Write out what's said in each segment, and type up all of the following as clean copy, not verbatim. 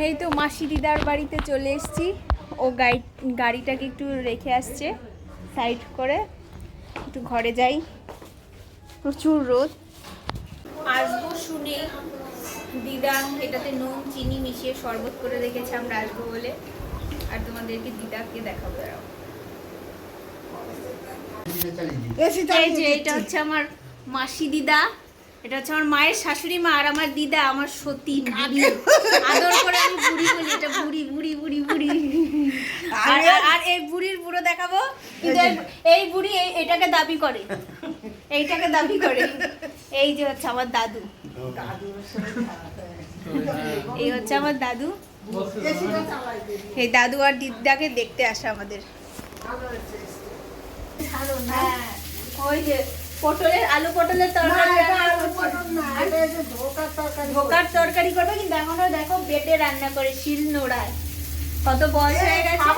এই তো মাসি দিদার বাড়িতে চলে এসেছি। ও গাড়িটাকে একটু রেখে আসছে সাইড করে, একটু ঘরে যাই, প্রচুর রোদ। আসবো শুনে দিদা এটাতে নুন চিনি মিশিয়ে শরবত করে রেখেছে, আমরা আসবো বলে। আর তোমাদেরকে দিদাকে দেখাবো। এই যে এটা হচ্ছে আমার মাসি দিদা, এটা হচ্ছে আমার মায়ের শাশুড়ি মা, আর আমার দিদা আমার সতী বুড়ি, আদর করে আমি বুড়ি বলি, এটা বুড়ি বুড়ি বুড়ি বুড়ি। আর এই বুড়ির বুড়ো দেখাবো, কিন্তু এই বুড়ি এটাকে দাবি করে, এইটাকে দাবি করে। এই যে হচ্ছে আমার দাদু, এই হচ্ছে আমার দাদু। এই দাদু আর দিদাকে দেখতে আসে আমাদের। হ্যাঁ, ওই যে পটলের আলু পটলের তরকারি, ধোকার তরকারি করবে, কিন্তু এখনো দেখো বেটে রান্না করে শিল নোড়ায়। কত বয়স হয়ে গেছে।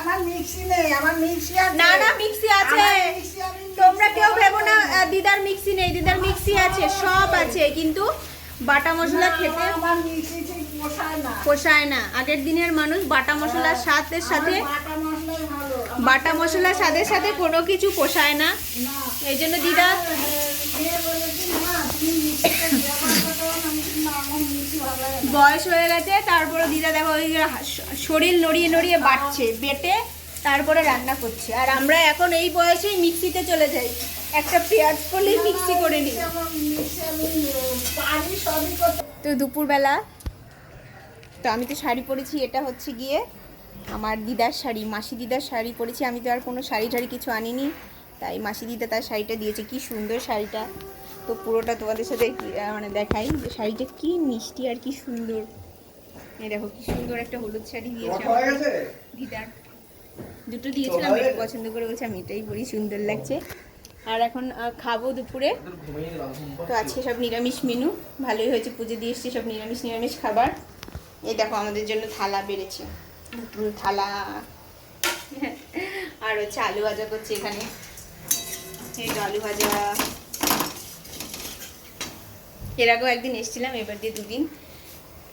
আমার মিক্সি নেই, আমার মিক্সি আছে। না না, মিক্সি আছে, তোমরা কেউ ভেবো না দিদার মিক্সি নেই, দিদার মিক্সি আছে, সব আছে, কিন্তু বাটা মশলা খেতে পোষায় না। আগের দিনের মানুষ বাটা মশলার সাথে সাথে বাটা মশলার সাথে সাথে কোনো কিছু পোষায় না, এই জন্য দিদা বয়স হয়ে গেছে। তারপরে দিদা দেখো ওই শরীর নড়িয়ে নড়িয়ে বাটছে, বেটে তারপরে রান্না করছে। আর আমরা এখন এই বয়সেই মিক্সিতে চলে যাই, একটা পেঁয়াজ করলেই মিক্সি করে নিই। তো দুপুরবেলা তো আমি তো শাড়ি পরেছি, এটা হচ্ছে গিয়ে আমার দিদার শাড়ি, মাসি দিদার শাড়ি পরেছি। আমি তো আর কোনো শাড়ি টাড়ি কিছু আনিনি, তাই মাসি দিদা তার শাড়িটা দিয়েছে। কি সুন্দর শাড়িটা, তো পুরোটা তোমাদের সাথে মানে দেখাই যে শাড়িটা কি মিষ্টি আর কি সুন্দর। এই দেখো কি সুন্দর একটা হলুদ শাড়ি দিয়েছে দিদার, দুটো দিয়েছিলাম, একটু পছন্দ করে বলছে আমি এটাই পরি, সুন্দর লাগছে। আর এখন খাবো দুপুরে, তো আজকে সব নিরামিষ মেনু, ভালোই হয়েছে, পুজো দিয়ে এসছি, সব নিরামিষ নিরামিষ খাবার। এই দেখো আমাদের জন্য থালা বেড়েছে, থালা, আর হচ্ছে আলু ভাজা করছে এখানে, এই তো আলু ভাজা। এর আগেও একদিন এসেছিলাম, এবার দিয়ে দুদিন,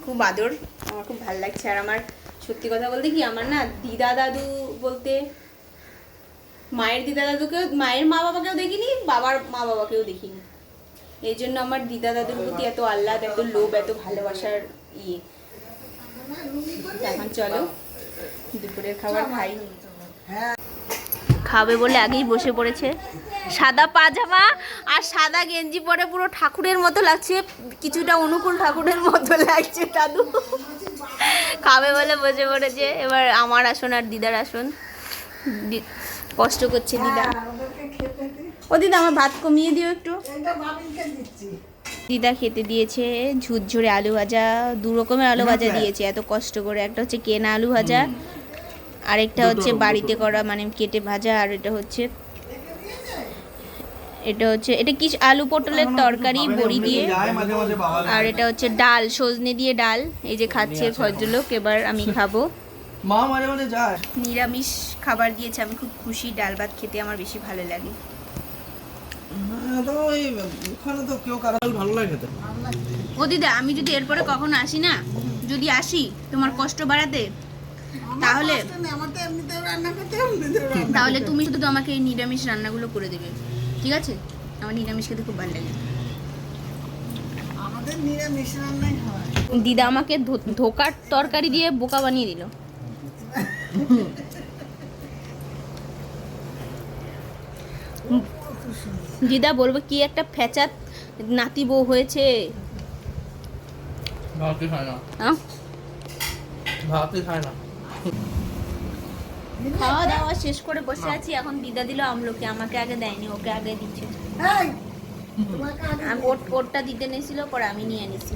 খুব আদর, আমার খুব ভালো লাগছে। আর আমার সত্যি কথা বলতে কি, আমার না দিদা দাদু বলতে মায়ের দিদা দাদুকেও, মায়ের মা বাবাকেও দেখিনি, বাবার মা বাবাকেও দেখিনি, এই জন্য আমার দিদা দাদুর প্রতি এত আহ্লাদ, এত লোভ, এত ভালোবাসার ইয়ে। এখন চলো দুপুরের খাবার খাই। খাবে বলে আগেই বসে পড়েছে, সাদা পাজামা আর সাদা গেঞ্জি পরে পুরো ঠাকুরের মতো লাগছে, কিছুটা অনুকূল ঠাকুরের মতো লাগছে দাদু। খাবে বলে বসে পড়েছে। এবার আমার আসন আর দিদার আসন, কষ্ট করছে দিদা। ও দিদা আমার ভাত কমিয়ে দিও একটু। দিদা খেতে দিয়েছে ঝুরঝুরে আলু ভাজা, দু রকমের আলু ভাজা দিয়েছে এত কষ্ট করে। একটা হচ্ছে কেনা আলু ভাজা, আরেকটা হচ্ছে বাড়িতে করা মানে কেটে ভাজা, আর এটা হচ্ছে এটা কি আলু পটলের তরকারি বড়ি দিয়ে, আর এটা হচ্ছে ডাল, সজনে দিয়ে ডাল। এই যে খাচ্ছে ভদ্রলোক, এবার আমি খাবো। মা মাঝে মাঝে যায়, নিরামিষ খাবার দিয়েছে, আমি খুব খুশি, ডাল ভাত খেতে আমার বেশি ভালো লাগে। ও দিদা, আমি যদি এরপরে কখনো আসি না, যদি আসি তোমার কষ্ট বাড়াতে, তাহলে তুমি শুধু আমাকে এই নিরামিষ রান্নাগুলো করে দেবে, ঠিক আছে? আমার নিরামিষ খেতে খুব ভালো লাগে। আমাদের নিরামিষ রান্নাই হয়। দিদা আমাকে ধোকার তরকারি দিয়ে বোকা বানিয়ে দিল। দিদা বলবো কি একটা ফ্যাচাত নাতি বউ হয়েছে। খাওয়া দাওয়া শেষ করে বসে আছি, এখন দিদা দিল আমলকি, আমাকে আগে দেয়নি, ওকে আগে দিচ্ছে। ওরটা দিতে নিয়েছিল, পরে আমি নিয়ে নিছি।